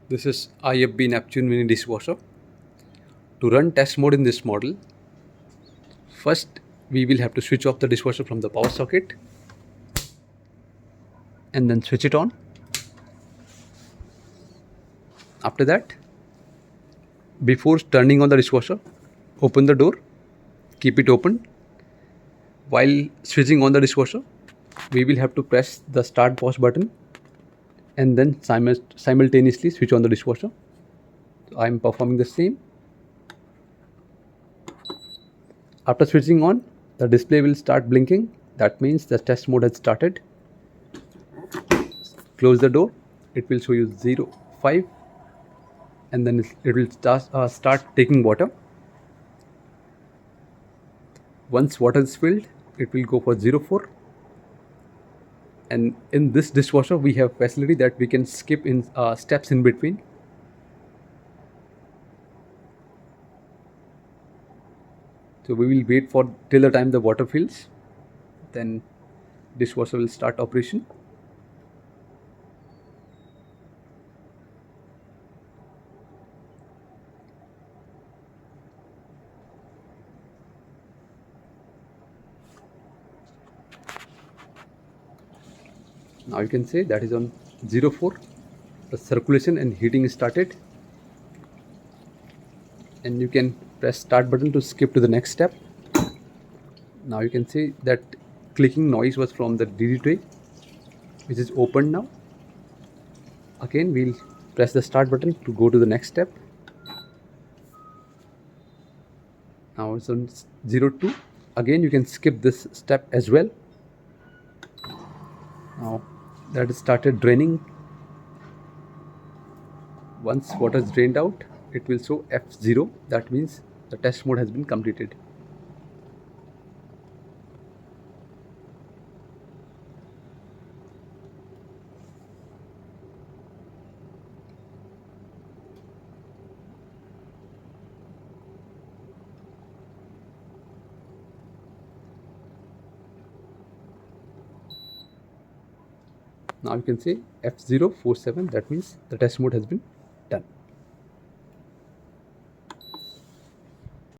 This is IFB Neptune mini dishwasher. To run test mode in this model, first we will have to switch off the dishwasher from the power socket and then switch it on. After that, before turning on the dishwasher, open the door, keep it open. While switching on the dishwasher, we will have to press the start wash button and then simultaneously switch on the dishwasher. So I am performing the same. After switching on, the display will start blinking. That means the test mode has started. Close the door. It will show you 0, 5, and then it will start taking water. Once water is filled, it will go for 0, 4. And in this dishwasher, we have facility that we can skip in steps in between. So we will wait for till the time the water fills, then dishwasher will start operation. Now you can say that is on 0, 4. The circulation and heating is started, and you can press start button to skip to the next step. Now you can see that clicking noise was from the DD tray, which is open now. Again, we'll press the start button to go to the next step. Now it's on 0, 2. Again, you can skip this step as well. Now that is started draining. Once water is drained out, it will show F0. That means the test mode has been completed. Now you can say F047. That means the test mode has been done.